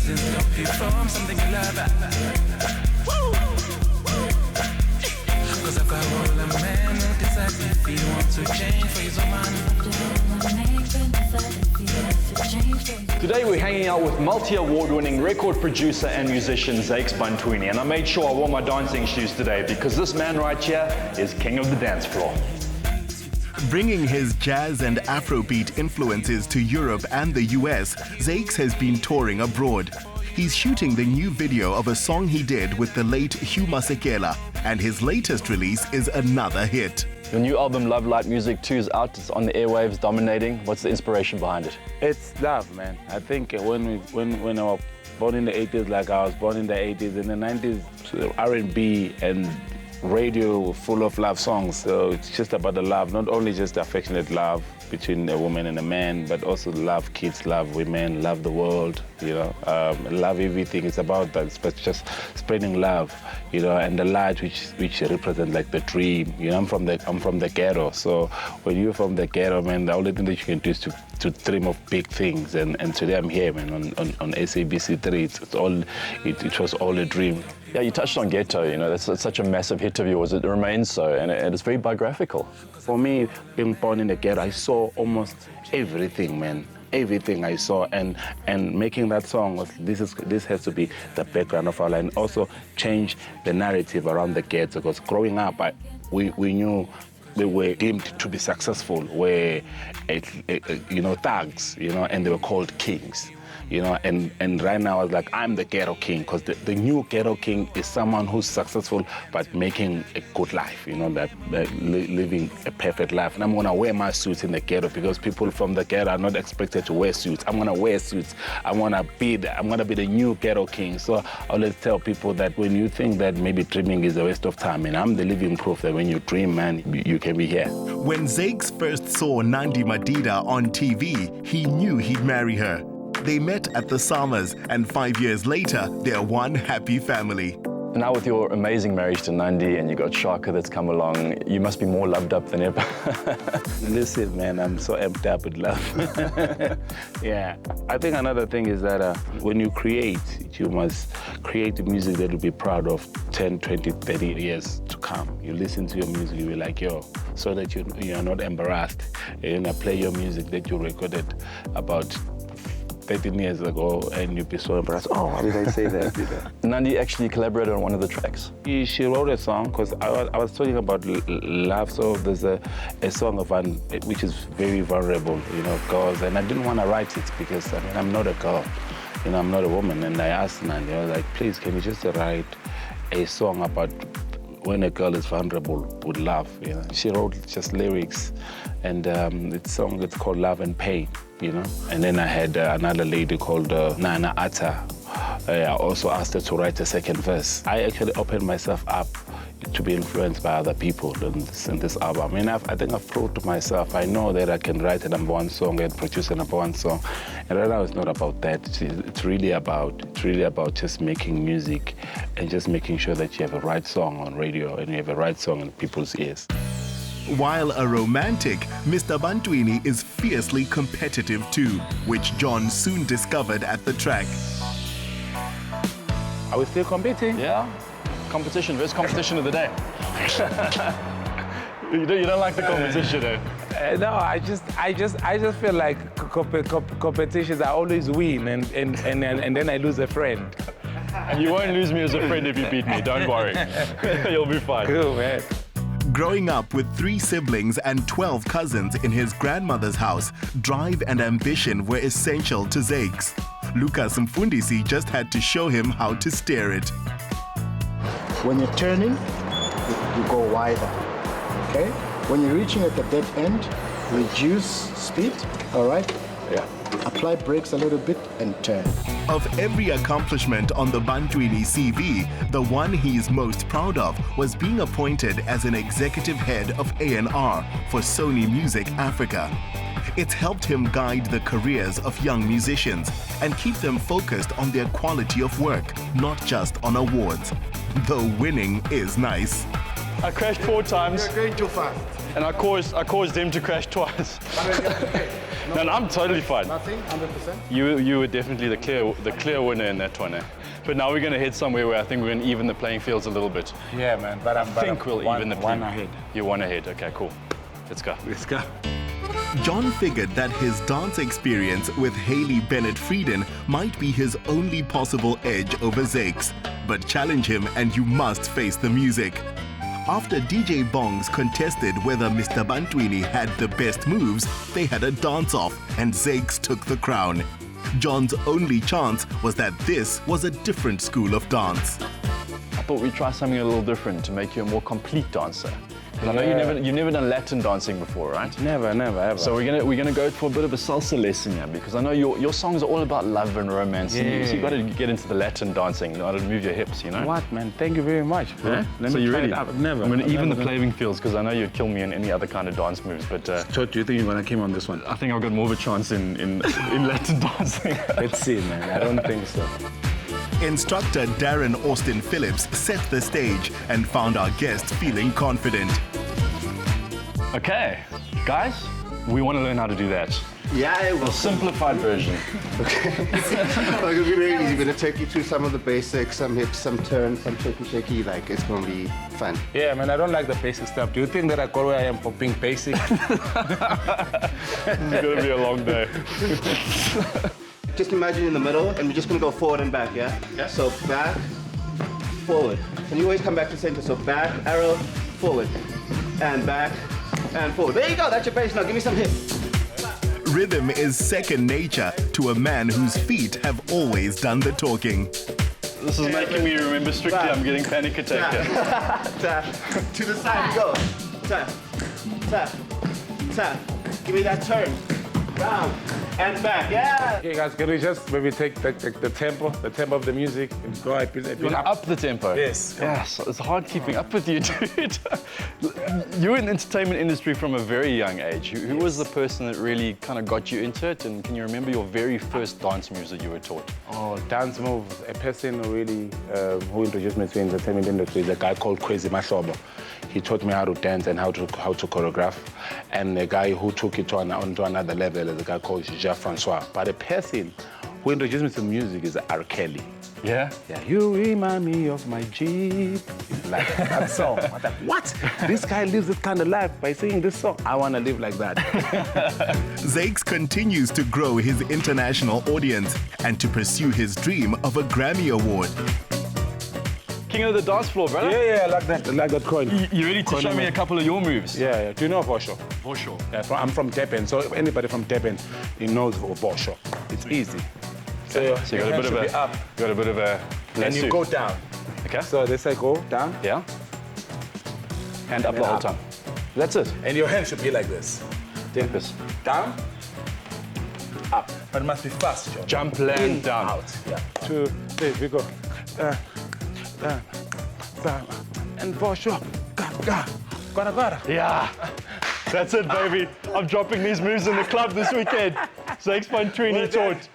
doesn't stop you from something you love. Cause I've got all the man who decides if he wants to change for his own man. Today we're hanging out with multi-award-winning record producer and musician Zakes Bantwini, and I made sure I wore my dancing shoes today because this man right here is king of the dance floor. Bringing his jazz and Afrobeat influences to Europe and the US, Zakes has been touring abroad. He's shooting the new video of a song he did with the late Hugh Masakela, and his latest release is another hit. Your new album, Love Light Music 2, is out. It's on the airwaves, dominating. What's the inspiration behind it? It's love, man. I think when I was born in the 80s, like I was born in the 80s, in the 90s, R&B and radio were full of love songs. So it's just about the love, not only just affectionate love between a woman and a man, but also love kids, love women, love the world, you know, love everything. It's about that, but just spreading love, you know, and the light which represent like the dream. You know, I'm from the ghetto, so when you're from the ghetto, man, the only thing that you can do is to dream of big things. And today I'm here, man, on SABC3. It was all a dream. Yeah, you touched on Ghetto, you know, that's such a massive hit of yours. It remains so, and it's very biographical. For me, being born in the ghetto, I saw almost everything, man. Everything I saw, and making that song was this has to be the background of our life, and also change the narrative around the ghetto. Because growing up, we knew they were deemed to be successful, were you know, thugs, you know, and they were called kings. You know, and right now I was like, I'm the ghetto king, because the new ghetto king is someone who's successful but making a good life, you know, that living a perfect life. And I'm gonna wear my suits in the ghetto because people from the ghetto are not expected to wear suits. I'm gonna wear suits. I'm gonna be the new ghetto king. So I always tell people that when you think that maybe dreaming is a waste of time, and I'm the living proof that when you dream, man, you can be here. When Zakes first saw Nandi Madida on TV, he knew he'd marry her. They met at the Summers, and 5 years later, they're one happy family. And now with your amazing marriage to Nandi, and you got Shaka that's come along, you must be more loved up than ever. Listen, man, I'm so amped up with love. Yeah, I think another thing is that when you create, you must create music that you'll be proud of 10, 20, 30 years to come. You listen to your music, you'll be like, yo, so that you are not embarrassed. You're gonna play your music that you recorded about 13 years ago, and you'd be so embarrassed. Oh, why did I say that? You know? Nandi actually collaborated on one of the tracks. She wrote a song, because I was talking about love, so there's a song of which is very vulnerable, you know, girls, and I didn't want to write it because, I mean, I'm not a girl, you know, I'm not a woman, and I asked Nandi, I was like, please, can you just write a song about when a girl is vulnerable with love, you know? She wrote just lyrics, and it's called Love and Pain, you know? And then I had another lady called Nana Atta. I also asked her to write a second verse. I actually opened myself up to be influenced by other people in this album. I mean, I think I've proved to myself, I know that I can write a #1 song and produce a #1 song. And right now it's not about that. It's really about just making music and just making sure that you have a right song on radio and you have a right song in people's ears. While a romantic, Mr. Bantwini is fiercely competitive too, which John soon discovered at the track. Are we still competing? Yeah. Competition, best competition of the day. You don't like the competition, eh? No, I just feel like competitions I always win, and then I lose a friend. And you won't lose me as a friend if you beat me, don't worry. You'll be fine. Cool, man. Growing up with 3 siblings and 12 cousins in his grandmother's house, drive and ambition were essential to Zakes. Mufundisi just had to show him how to steer it. When you're turning, you go wider, okay? When you're reaching at the dead end, reduce speed, all right? Yeah. Apply brakes a little bit and turn. Of every accomplishment on the Bantwini CV, the one he's most proud of was being appointed as an executive head of A&R for Sony Music Africa. It's helped him guide the careers of young musicians and keep them focused on their quality of work, not just on awards. Though winning is nice. I crashed 4 times. You're going too fast. And I caused him to crash twice. No, I'm totally fine. Nothing, 100%. You were definitely the clear winner in that one. But now we're going to head somewhere where I think we're going to even the playing fields a little bit. Yeah, man. But I think we'll even the one ahead. You're 1 ahead. Okay, cool. Let's go. Let's go. John figured that his dance experience with Hailey Bennett Frieden might be his only possible edge over Zakes. But challenge him and you must face the music. After DJ Bongs contested whether Mr. Bantwini had the best moves, they had a dance-off and Zakes took the crown. John's only chance was that this was a different school of dance. I thought we'd try something a little different to make you a more complete dancer. Because I know you've never done Latin dancing before, right? Never, ever. So we're gonna go for a bit of a salsa lesson here, because I know your songs are all about love and romance. Yeah. So you've got to get into the Latin dancing, how to move your hips, you know? What, man? Thank you very much, bro. Yeah? Let So me you try ready? it out. Never. I'm gonna even the never playing fields, because I know you'd kill me in any other kind of dance moves, but So do you think you're gonna come on this one? I think I've got more of a chance in Latin dancing. Let's see, man. I don't think so. Instructor Darren Austin Phillips set the stage and found our guest feeling confident. Okay, guys, we want to learn how to do that. Yeah, it A will. simplified version. Like, it'll be very easy. We're gonna take you through some of the basics, some hips, some turns, some shaky. Like, it's gonna be fun. Yeah, man, I don't like the basic stuff. Do you think that I got where I am for being basic? It's gonna be a long day. Just imagine in the middle, and we're just gonna go forward and back, yeah? Yeah. So back, forward. And you always come back to center. So back, arrow, forward, and back, and forward. There you go. That's your base. Now give me some hips. Rhythm is second nature to a man whose feet have always done the talking. This is making me remember strictly. I'm getting panic attack here. Tap. To the side you go. Tap, tap, tap. Give me that turn. Round and back. Yeah. Okay, guys, can we just maybe take the tempo of the music and go a bit You want to up the tempo? Yes. Yes, it's hard keeping up with you, dude. You were in the entertainment industry from a very young age. Who was the person that really kind of got you into it? And can you remember your very first dance moves that you were taught? Oh, dance moves. A person who really who introduced me to the entertainment industry is a guy called Crazy Mashobo. He taught me how to dance and how to choreograph. And a guy who took it onto another level is a guy called Jean-Francois. But a person who introduced me to music is R. Kelly. Yeah? Yeah, you remind me of my Jeep. Like that song. I thought, what? This guy lives this kind of life by singing this song. I want to live like that. Zakes continues to grow his international audience and to pursue his dream of a Grammy Award. King of the dance floor, brother. Yeah, I like that coin. You ready to show me a couple of your moves? Yeah. Do you know Bosho? For Yeah, I'm from Durban, so anybody from Durban, he knows Bosho. It's easy. So you got a bit of a up, got a bit of a and you go down. Okay. So they say go down, Yeah. And up the whole up. time. That's it. and your hand should be like this. Take this. Down, up. But it must be fast, John. Jump, land, down. Out. Yeah. 2, 3, we go. Down, and Bosho. Gotta. Yeah. That's it, baby. I'm dropping these moves in the club this weekend. Zakes Bantwini taught.